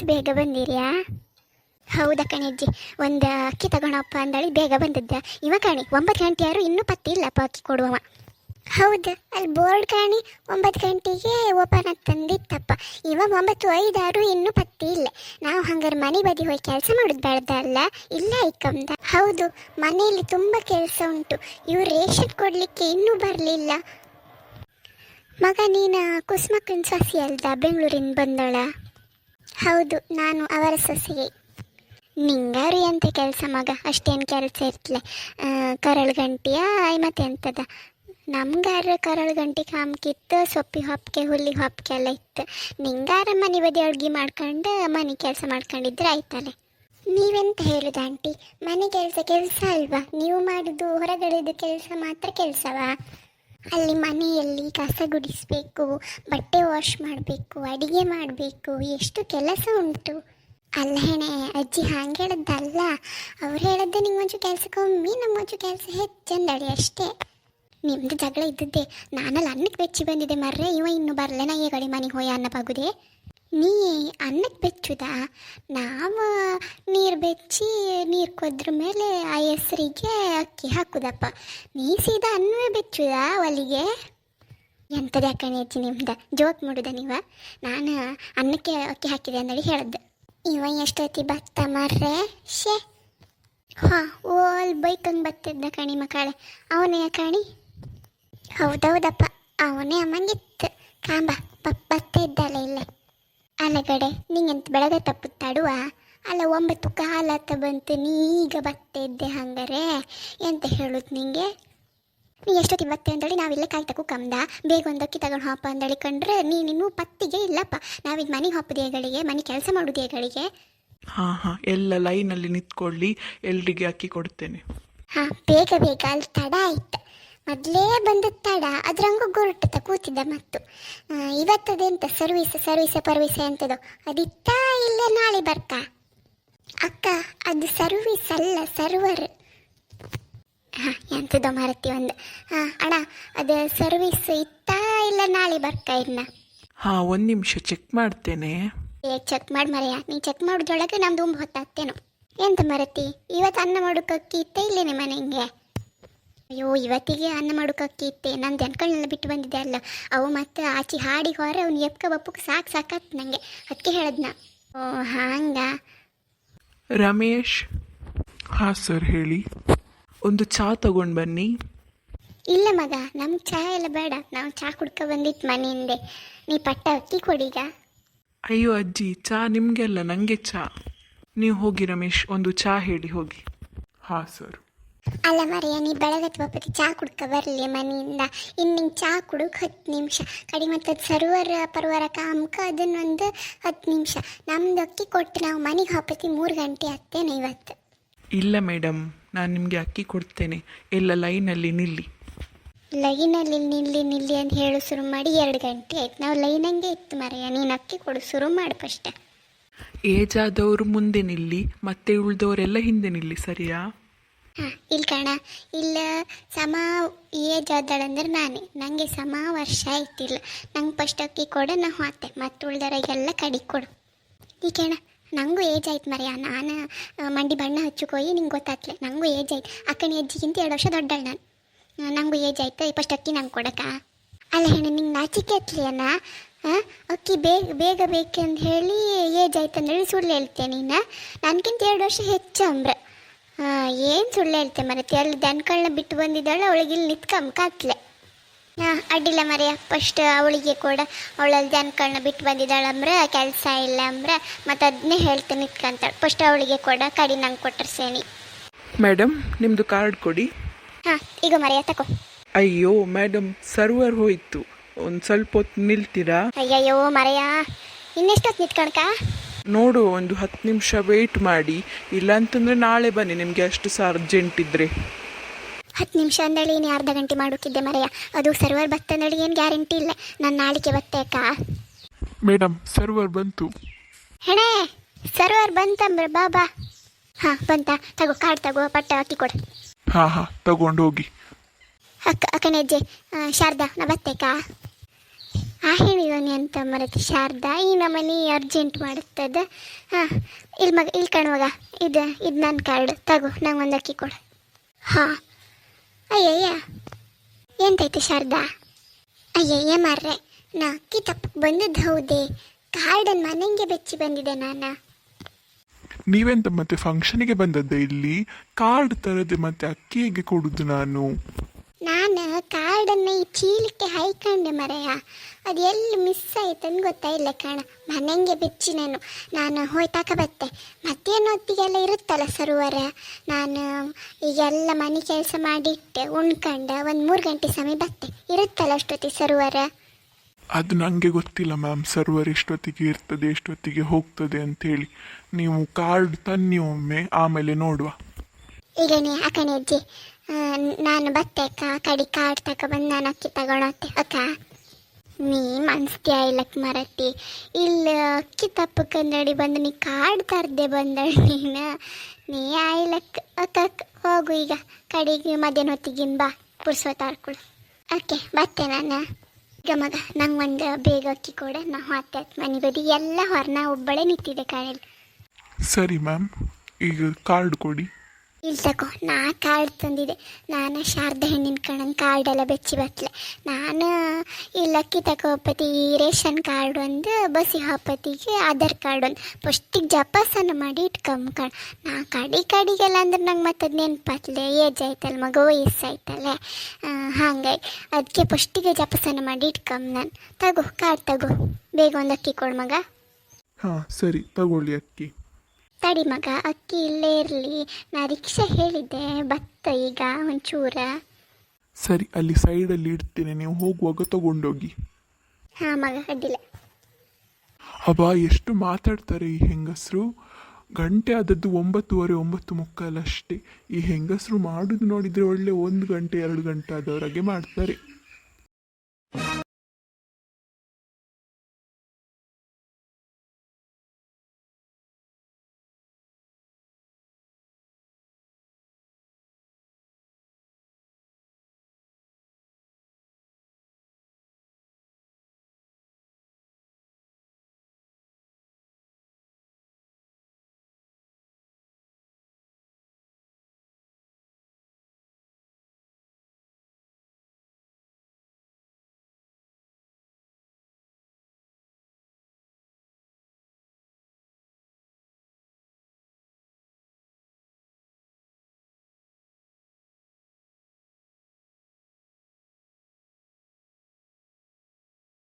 ಇಷ್ಟು ಬೇಗ ಬಂದಿರ್ಯಾ? ಹೌದಾ ಕಣಜ್ಜಿ, ಒಂದು ಅಕ್ಕಿ ತಗೊಳಪ್ಪ ಅಂದಳಿ ಬೇಗ ಬಂದದ್ದ. ಇವ ಕಾಣಿ 9 ಗಂಟೆ ಯಾರು ಇನ್ನೂ ಪತ್ತಿಲ್ಲಪ್ಪ ಅಕ್ಕಿ ಕೊಡುವವ. ಹೌದು, ಅಲ್ಲಿ ಬೋರ್ಡ್ ಕಾಣಿ 9 ಗಂಟೆಗೆ ಓಪನ್ ಅಂತಂದಿತ್ತಪ್ಪ. ಇವಾಗ 9:05 ಇನ್ನೂ ಪತ್ತಿ ಇಲ್ಲ. ನಾವು ಹಂಗಾರೆ ಮನೆ ಬದಿ ಹೋಗಿ ಕೆಲಸ ಮಾಡೋದು ಬೇಡದಲ್ಲ? ಇಲ್ಲ ಐಕಮ್ದ. ಹೌದು, ಮನೆಯಲ್ಲಿ ತುಂಬ ಕೆಲಸ ಉಂಟು. ಇವ್ರು ರೇಷನ್ ಕೊಡಲಿಕ್ಕೆ ಇನ್ನೂ ಬರಲಿಲ್ಲ. ಮಗ, ನೀನು ಕುಸುಮಕ್ಕನ ಸೊಸೆ ಅಲ್ದ ಬೆಂಗಳೂರಿಂದ ಬಂದಳ? ಹೌದು, ನಾನು ಅವರ ಸೊಸೆಗೆ. ನಿಂಗಾರು ಎಂತ ಕೆಲಸ ಮಗ, ಅಷ್ಟೇನು ಕೆಲಸ ಇರ್ತಲೆ. ಕರಳು ಗಂಟಿಯ ಮತ್ತೆ ಎಂತದ, ನಮ್ಗಾರ ಕರಳು ಗಂಟೆ ಕಾಮ್ಕಿತ್ತು, ಸೊಪ್ಪಿ ಹೊಪ್ಪಿಗೆ ಹುಲ್ಲಿ ಹೊಪ್ಪಿಗೆ ಎಲ್ಲ ಇತ್ತು. ನಿಂಗಾರ ಮನೆ ಬದಿ ಅಡುಗೆ ಮಾಡ್ಕೊಂಡು ಮನೆ ಕೆಲಸ ಮಾಡ್ಕೊಂಡಿದ್ರೆ ಆಯ್ತಲ್ಲ. ನೀವೆಂತ ಹೇಳುದು ಆಂಟಿ, ಮನೆ ಕೆಲಸ ಅಲ್ವಾ? ನೀವು ಮಾಡೋದು ಹೊರಗಡೆದು ಕೆಲಸ ಮಾತ್ರ ಕೆಲಸವಾ? ಅಲ್ಲಿ ಮನೆಯಲ್ಲಿ ಕಸ ಗುಡಿಸಬೇಕು, ಬಟ್ಟೆ ವಾಶ್ ಮಾಡಬೇಕು, ಅಡಿಗೆ ಮಾಡಬೇಕು, ಎಷ್ಟು ಕೆಲಸ ಉಂಟು. ಅಲ್ಲ ಹೆಣೆ ಅಜ್ಜಿ ಹಾಗೆ ಹೇಳದ್ದಲ್ಲ, ಅವ್ರು ಹೇಳದ್ದೆ ನಿಂಗೊಂಚು ಕೆಲಸ ಕಮ್ಮಿ, ನಮ್ಮೊಂಚು ಕೆಲಸ ಹೆಚ್ಚಂದಳಿ ಅಷ್ಟೇ. ನಿಮ್ದು ಜಗಳ ಇದ್ದದ್ದೇ. ನಾನಲ್ಲಿ ಅನ್ನಕ್ಕೆ ಬೆಚ್ಚಿ ಬಂದಿದೆ ಮರ್ರೆ, ಇವ ಇನ್ನೂ ಬರಲೆ. ನಾ ಈ ಕಡೆ ಮನೆಗೆ ಹೋಯ ಅನ್ನ ಬಾಗುದೆ. ನೀ ಅನ್ನಕ್ಕೆ ಬೆಚ್ಚುದಾ? ನಾವು ನೀರು ಬೆಚ್ಚಿ ನೀರು ಕೊದ್ರ ಮೇಲೆ ಆ ಹೆಸರಿಗೆ ಅಕ್ಕಿ ಹಾಕುದಪ್ಪ. ನೀ ಸೀದಾ ಅನ್ನವೇ ಬೆಚ್ಚುದಾ ಒಲಿಗೆ? ಎಂಥದ್ದು ಯಾಕಣೆ ಅಜ್ಜಿ ನಿಮ್ದು ಜೋಕ್ ಮಾಡುದ ನೀವ? ನಾನು ಅನ್ನಕ್ಕೆ ಅಕ್ಕಿ ಹಾಕಿದೆ ಅಂದಳಿ ಹೇಳ್ದೆ. ಇವ ಎಷ್ಟೊತ್ತಿ ಬತ್ತ ಮರ್ರೆ? ಶೇ, ಹಾಂ, ಓಲ್ ಬೈಕಂಗೆ ಬತ್ತಿದ್ದ ಕಣಿ ಮಕ್ಕಳೆ. ಅವನೇ ಕಣಿ? ಹೌದೌದಪ್ಪ, ಅವನೇ ಅಮ್ಮಂಗಿತ್ತು. ಕಾಂಬ ಬತ್ತ ಇದ್ದಲ್ಲ ಇಲ್ಲೇ. ಅಲ್ಲಗಡೆ ನಿಂಗೆಂತ ಬೆಳಗ್ಗೆ ತಪ್ಪುತ್ತಾಡುವ? ಅಲ್ಲ 9 ಕಾಲತ್ತ ಬಂತು, ನೀ ಈಗ ಬತ್ತೆ ಇದ್ದೆ. ಹಂಗಾರೆ ಎಂತ ಹೇಳುದು ನಿಂಗೆ? ನೀ ಎಷ್ಟೊತ್ತಿಗೆ ಬತ್ತೆ ಅಂತೇಳಿ ನಾವಿಲ್ಲೇ ಕಾಯ್ತಕ್ಕೂ ಕಮ್ದ. ಬೇಗ ಒಂದು ಅಕ್ಕಿ ತಗೊಂಡು ಹಾಪ ಅಂದಳಿ ಕಂಡ್ರೆ ನೀನಿನ್ನೂ ಪತ್ತಿಗೆ ಇಲ್ಲಪ್ಪ. ನಾವೀಗ ಮನೆಗೆ ಹಾಪುದೇಗಳಿಗೆ, ಮನೆ ಕೆಲಸ ಮಾಡುದೇಗಳಿಗೆ. ಹಾಂ, ಎಲ್ಲ ಲೈನಲ್ಲಿ ನಿಂತ್ಕೊಳ್ಳಿ, ಎಲ್ರಿಗೆ ಅಕ್ಕಿ ಕೊಡ್ತೇನೆ. ಹಾಂ, ಬೇಗ ಬೇಗ, ಅಲ್ಲಿ ತಡ ಆಯ್ತು. ಮೊದಲೇ ಬಂದ ತಡ, ಅದ್ರಂಗೂ ಗುರುಟತ ಕೂತಿದ್ದ. ಮತ್ತು ಇವತ್ತದೆಂತ ಸರ್ವೀಸ ಎಂತದೋ ಅದಿತ್ತ ಇಲ್ಲ ನಾಳೆ ಬರ್ತಾ? ಅಕ್ಕ, ಅದು ಸರ್ವೀಸ್ ಅಲ್ಲ, ಸರ್ವರ್. ಹಾಂ, ಎಂಥದ್ದು ಮಾರತಿ ಒಂದು. ಹಾಂ ಅಣ್ಣ, ಅದು ಸರ್ವೀಸ್ ಇತ್ತಾ ಇಲ್ಲ ನಾಳೆ ಬರ್ತಾ? ಇನ್ನ ಹಾಂ, 1 ನಿಮಿಷ ಚೆಕ್ ಮಾಡ್ತೇನೆ. ಚೆಕ್ ಮಾಡಿ ಮರೆಯ, ನೀ ಚೆಕ್ ಮಾಡೋದ್ರೊಳಗೆ ನಮ್ದು 9 ಹೊತ್ತಾಗ್ತೇನೋ. ಎಂತ ಮರತಿ, ಇವತ್ತು ಅನ್ನ ಮಾಡೋಕ್ಕಿ ಇತ್ತೆ ಇಲ್ಲೇನೆ ಮನೆಗೆ? ಅಯ್ಯೋ, ಇವತ್ತಿಗೆ ಅನ್ನ ಮಾಡೋಕ್ಕಿ ಇತ್ತೆ. ನಾನು ಜನಗಳನ್ನೆಲ್ಲ ಬಿಟ್ಟು ಬಂದಿದ್ದೆ ಅಲ್ಲ, ಅವು ಮತ್ತೆ ಆಚೆ ಹಾಡಿ ಹೊರ ಅವ್ನು ಎಪ್ಕ ಬಪ್ಪಕ್ಕೆ ಸಾಕಾತ್ ನನಗೆ. ಅದಕ್ಕೆ ಹೇಳದ್ನ. ಓ ಹಾಂಗ. ರಮೇಶ್. ಹಾಂ ಸರ್, ಹೇಳಿ. ಒಂದು ಚಹಾ ತಗೊಂಡು ಬನ್ನಿ. ಇಲ್ಲ ಮಗ, ನಮ್ಗೆ ಚಹಾ ಎಲ್ಲ ಬೇಡ. ನಾವು ಚಹಾ ಕುಡ್ಕೊ ಬಂದಿತ್ತು ಮನೆಯಿಂದೆ. ನೀ ಪಟ್ಟ ಅಕ್ಕಿ ಕೊಡೀಗ. ಅಯ್ಯೋ ಅಜ್ಜಿ, ಚಹಾ ನಿಮಗೆಲ್ಲ, ನನಗೆ ಚಹಾ. ನೀವು ಹೋಗಿ ರಮೇಶ್, ಒಂದು ಚಹಾ ಹೇಳಿ ಹೋಗಿ. ಹಾಂ ಸರ್. ಅಲ್ಲ ಮರೆಯ, ನೀ ಬೆಳಗತ್ತು ಬಪ್ಪತಿ ಚಹಾ ಕುಡ್ಕೊ ಬರಲಿ ಮನೆಯಿಂದ. ಇನ್ನು ನಿಂಗೆ ಚಹಾ ಕುಡುಕ್ 10 ನಿಮಿಷ ಕಡಿಮೆ. ಮತ್ತು ಸರ್ವರ್ ಪರ್ವರ ಕಾಮ್ಕ ಅದನ್ನೊಂದು 10 ನಿಮಿಷ. ನಮ್ದು ಅಕ್ಕಿ ಕೊಟ್ಟು ನಾವು ಮನೆಗೆ ಹಾಪತಿ 3 ಗಂಟೆ ಆಗ್ತೇನೆ ಇವತ್ತು. ಇಲ್ಲ ಮೇಡಮ್, ನಾನು ನಿಮಗೆ ಅಕ್ಕಿ ಕೊಡ್ತೇನೆ, ಎಲ್ಲ ಲೈನಲ್ಲಿ ನಿಲ್ಲಿ. ಲೈನಲ್ಲಿ ನಿಲ್ಲಿ ಅಂತ ಹೇಳು ಶುರು ಮಾಡಿ 2 ಗಂಟೆ ಆಯ್ತು. ನಾವು ಲೈನಂಗೆ ಇತ್ತು ಮರೆಯ. ನೀನು ಅಕ್ಕಿ ಕೊಡು, ಶುರು ಮಾಡು ಫಸ್ಟ್. ಏಜ್ ಆದವರು ಮುಂದೆ ನಿಲ್ಲಿ, ಮತ್ತೆ ಉಳಿದವರೆಲ್ಲ ಹಿಂದೆ ನಿಲ್ಲಿ, ಸರಿಯಾ? ಹಾಂ, ಇಲ್ಲಿ ಕಣ, ಇಲ್ಲ ಸಮ ಏಜ್ ಆದಳಂದ್ರೆ ನಾನೇ. ನನಗೆ ಸಮ ವರ್ಷ ಆಯ್ತಿಲ್ಲ. ನಂಗೆ ಫಸ್ಟ್ ಅಕ್ಕಿ ಕೊಡು, ನಾ ಹೋತೆ. ಮತ್ತು ಉಳ್ದವರಿಗೆಲ್ಲ ಕಡಿ ಕೊಡು. ಈ ಕಣ, ನನಗೂ ಏಜ್ ಆಯ್ತು ಮರೆಯ. ನಾನು ಮಂಡಿ ಬಣ್ಣ ಹಚ್ಚಿಕೋಯಿ, ನಿಂಗೆ ಗೊತ್ತಾಗ್ಲೆ. ನನಗೂ ಏಜ್ ಆಯ್ತು. ಅಕ್ಕನ ಅಜ್ಜಿಗಿಂತ 2 ವರ್ಷ ದೊಡ್ಡಳು ನಾನು. ನನಗೂ ಏಜ್ ಆಯ್ತು. ಫಸ್ಟ್ ಅಕ್ಕಿ ನಂಗೆ ಕೊಡಕ್ಕ? ಅಲ್ಲ ಹೆಣ್ಣು, ನಿಂಗೆ ನಾಚಿಕೆ ಹತ್ಲಿಯನ? ಅಕ್ಕಿ ಬೇಗ ಬೇಕಂತ ಹೇಳಿ ಏಜ್ ಆಯ್ತು ಅಂದೇಳಿ ಸುಳ್ಳು ಹೇಳ್ತೇನೆ ನೀನು. ನನಗಿಂತ 2 ವರ್ಷ ಹೆಚ್ಚು ಅಂಬ್ರ. ಏನು ಸುಳ್ಳು ಹೇಳ್ತೆ ಮರತಿ? ಅಲ್ಲಿ ದನಗಳನ್ನ ಬಿಟ್ಟು ಬಂದಿದ್ದಾಳೆ, ಅವಳಿಗೆ ಇಲ್ಲಿ ನಿತ್ಕಂಬ್ಕಾತ್ಲೆ. ಹಾಂ, ಅಡ್ಡಿಲ್ಲ ಮರೆಯ. ಫಸ್ಟ್ ಅವಳಿಗೆ ಕೊಡ. ಅವಳಲ್ಲಿ ದನಗಳನ್ನ ಬಿಟ್ಟು ಬಂದಿದ್ದಾಳೆ ಅಂಬ್ರೆ, ಕೆಲಸ ಇಲ್ಲ ಅಂಬ್ರೆ, ಮತ್ತು ಅದನ್ನೇ ಹೇಳ್ತೆ ನಿತ್ಕಂತಾಳೆ. ಫಸ್ಟ್ ಅವಳಿಗೆ ಕೊಡ, ಕಡಿ ನಂಗೆ ಕೊಟ್ಟರೆ ಸೇನಿ. ಮೇಡಮ್, ನಿಮ್ಮದು ಕಾರ್ಡ್ ಕೊಡಿ. ಹಾಂ, ಈಗ ಮರೆಯ ತಗೋ. ಅಯ್ಯೋ ಮೇಡಮ್, ಸರ್ವರ್ ಹೋಯ್ತು, ಒಂದು ಸ್ವಲ್ಪ ಹೊತ್ತು ನಿಲ್ತೀರಾ? ಅಯ್ಯಯ್ಯೋ ಮರೆಯ, ಇನ್ನೆಷ್ಟೊತ್ತು ನಿತ್ಕಣಕ? ನೋಡು, ಒಂದು 10 ನಿಮಿಷ ವೆಯ್ಟ್ ಮಾಡಿ. ಇಲ್ಲಾಂತಂದರೆ ನಾಳೆ ಬನ್ನಿ, ನಿಮಗೆ ಅಷ್ಟು ಸಹ ಅರ್ಜೆಂಟ್ ಇದ್ದರೆ. 10 ನಿಮಿಷ ಅಂದೇಳಿ ನೀನು ಅರ್ಧ ಗಂಟೆ ಮಾಡೋಕ್ಕಿದ್ದೆ ಮರೆಯ. ಅದು ಸರ್ವರ್ ಬತ್ತಂದೇಳಿ ಏನು ಗ್ಯಾರಂಟಿ ಇಲ್ಲ. ನಾನು ನಾಳೆಗೆ ಬತ್ತೇಕ? ಮೇಡಮ್, ಸರ್ವರ್ ಬಂತು. ಹೆಣೆ, ಸರ್ವರ್ ಬಂತಂಬ್ರೆ ಬಾ. ಹಾಂ, ಬಂತ. ತಗೋ ಕಾರ್ಡ್ ತಗೋ, ಪಟ್ಟ ಅಕ್ಕಿ ಕೊಡು. ಹಾಂ, ತಗೊಂಡು ಹೋಗಿ. ಅಕ್ಕನ ಅಜ್ಜಿ ಶಾರದಾ, ನಾ ಬತ್ತೇಕ? ಆ ಹೇಳಿದವನಿ ಅಂತ ಮರತಿ ಶಾರದಾ ಈ ನಮ್ಮನೆ ಅರ್ಜೆಂಟ್ ಮಾಡುತ್ತದ. ಹಾಂ ಇಲ್ಲಿ ಕಣ್ಮಗ ಇದು ನನ್ನ ಕಾರ್ಡ್ ತಗೋ, ನಂಗೆ ಒಂದು ಅಕ್ಕಿ ಕೊಡು. ಹಾಂ ಅಯ್ಯಯ್ಯ ಎಂತೈತೆ ಶಾರದಾ? ಅಯ್ಯಯ್ಯ ಮಾರ್ರೆ, ನಾ ಅಕ್ಕಿ ತಪ್ಪಕ್ಕೆ ಬಂದದ್ದು ಹೌದೇ, ಕಾರ್ಡನ್ನು ಮನೆಗೆ ಬೆಚ್ಚಿ ಬಂದಿದ್ದೆ ನಾನು. ನೀವೆಂತ ಮತ್ತೆ ಫಂಕ್ಷನಿಗೆ ಬಂದದ್ದೆ ಇಲ್ಲಿ? ಕಾರ್ಡ್ ತರದೆ ಮತ್ತೆ ಅಕ್ಕಿ ಹೇಗೆ ಕೊಡುದು ನಾನು? ನಾನು ಕಾರ್ಡನ್ನು ಈ ಚೀಲಕ್ಕೆ ಹಾಯ್ಕೊಂಡೆ ಮರೆಯ, ಅದು ಎಲ್ಲಿ ಮಿಸ್ ಆಯ್ತಂದು ಗೊತ್ತಾಯಿಲ್ಲ ಕಣ. ಮನೆಗೆ ಬೆಚ್ಚಿ ನಾನು ಹೋಯ್ತಾಕ ಬತ್ತೆ. ಮತ್ತೇನು ಹೊತ್ತಿಗೆಲ್ಲ ಇರುತ್ತಲ್ಲ ಸರೋವರ, ನಾನು ಈಗೆಲ್ಲ ಮನೆ ಕೆಲಸ ಮಾಡಿಟ್ಟೆ ಉಣ್ಕಂಡು ಒಂದು 3 ಗಂಟೆ ಸಮಯ ಬತ್ತೆ. ಇರುತ್ತಲ್ಲ ಅಷ್ಟೊತ್ತಿಗೆ ಸರೋವರ. ಅದು ನನಗೆ ಗೊತ್ತಿಲ್ಲ ಮ್ಯಾಮ್, ಸರ್ವರ್ ಎಷ್ಟೊತ್ತಿಗೆ ಇರ್ತದೆ ಎಷ್ಟೊತ್ತಿಗೆ ಹೋಗ್ತದೆ ಅಂತೇಳಿ. ನೀವು ಕಾರ್ಡ್ ತನ್ನಿ ಒಮ್ಮೆ, ಆಮೇಲೆ ನೋಡುವ. ಈಗ ನೀ ಅಕ್ಕನೇ ಅಜ್ಜಿ, ನಾನು ಬತ್ತೆ ಅಕ್ಕ, ಕಡಿ ಕಾರ್ಡ್ ತಗೊಬಂದು ನಾನು ಅಕ್ಕಿ ತಗೊಳತ್ತೆ ಅಕ್ಕ. ನೀ ಮನ್ಸ್ತಿಯ ಇಲ್ಲಕ್ಕೆ ಮರತಿ, ಇಲ್ಲ ಅಕ್ಕಿ ತಪ್ಪಕ್ಕಂದಡಿ ಬಂದು ನೀ ಕಾರ್ಡ್ ತರದೆ ಬಂದಳು ನೀ ಆಯ್ಲಕ್ಕ ಅಕ್ಕ. ಹೋಗು ಈಗ ಕಡೆಗೆ ಮಧ್ಯಾಹ್ನ ಹೊತ್ತಿಗಿನ್ ಬಾ, ಪುರ್ಸೋತಾರ್ಕೊಳು. ಓಕೆ ಬತ್ತೆ ನಾನು. ಈಗ ಮಗ ನಂಗೆ ಒಂದು ಬೇಗ ಅಕ್ಕಿ ಕೊಡೆ, ನಾ ಹೊತ್ತೆ ಮನೆ ಬದಿ ಎಲ್ಲ ಹೊರನ ಒಬ್ಬಳೇ ನಿಂತಿದೆ ಕಾಣಲಿ. ಸರಿ ಮ್ಯಾಮ್, ಈಗ ಕಾರ್ಡ್ ಕೊಡಿ. ಇಲ್ಲಿ ತಗೋ, ನಾ ಕಾರ್ಡ್ ತಂದಿದ್ದೆ. ನಾನು ಶಾರದಾ ಹೆಣ್ಣಿನ ಕಣ್ಣನ ಕಾರ್ಡೆಲ್ಲ ಬೆಚ್ಚಿ ಬತ್ತಲೆ. ನಾನು ಇಲ್ಲಿ ಅಕ್ಕಿ ತಗೋಪತಿ ರೇಷನ್ ಕಾರ್ಡ್ ಒಂದು, ಬಸ್ಸಿಗೆ ಹಾಪತಿಗೆ ಆಧಾರ್ ಕಾರ್ಡ್ ಒಂದು ಫಸ್ಟಿಗೆ ಜಪಾಸನ ಮಾಡಿ ಇಟ್ಕೊಂಬ. ನಾ ಕಡಿಗೆಲ್ಲ ಅಂದ್ರೆ ನಂಗೆ ಮತ್ತೆ ಅದು ನೆನಪತ್ಲೆ, ಏಜ್ ಆಯ್ತಲ್ಲ ಮಗ, ವಯಸ್ಸಾಯ್ತಲ್ಲ, ಹಾಗಾಗಿ ಅದಕ್ಕೆ ಫಸ್ಟಿಗೆ ಜಪಾಸನ ಮಾಡಿ ಇಟ್ಕೊಂಬ. ನಾನು ತಗೋ ಕಾರ್ಡ್ ತಗೋ, ಬೇಗ ಒಂದು ಅಕ್ಕಿ ಕೊಡು ಮಗ. ಹಾಂ ಸರಿ, ತಗೊಳ್ಳಿ ಅಕ್ಕಿ. ತಡಿ ಮಗ, ಅಕ್ಕಿ ಇಲ್ಲೇ ಇರಲಿ, ನಾ ರಿಕ್ಷಾ ಹೇಳಿದ್ದೆ ಬತ್ತ ಈಗ ಒಂಚೂರ. ಸರಿ, ಅಲ್ಲಿ ಸೈಡಲ್ಲಿ ಇಡ್ತೇನೆ, ನೀವು ಹೋಗುವಾಗ ತಗೊಂಡೋಗಿ. ಹಾಂ ಮಗ ಅಡ್ಡಿಲ್ಲ. ಅಬ್ಬಾ ಎಷ್ಟು ಮಾತಾಡ್ತಾರೆ ಈ ಹೆಂಗಸರು. ಗಂಟೆ ಆದದ್ದು 9:30 9:45 ಅಷ್ಟೇ. ಈ ಹೆಂಗಸರು ಮಾಡೋದು ನೋಡಿದರೆ ಒಳ್ಳೆ 1 ಗಂಟೆ 2 ಗಂಟೆ ಆದವರೆಗೆ ಮಾಡ್ತಾರೆ.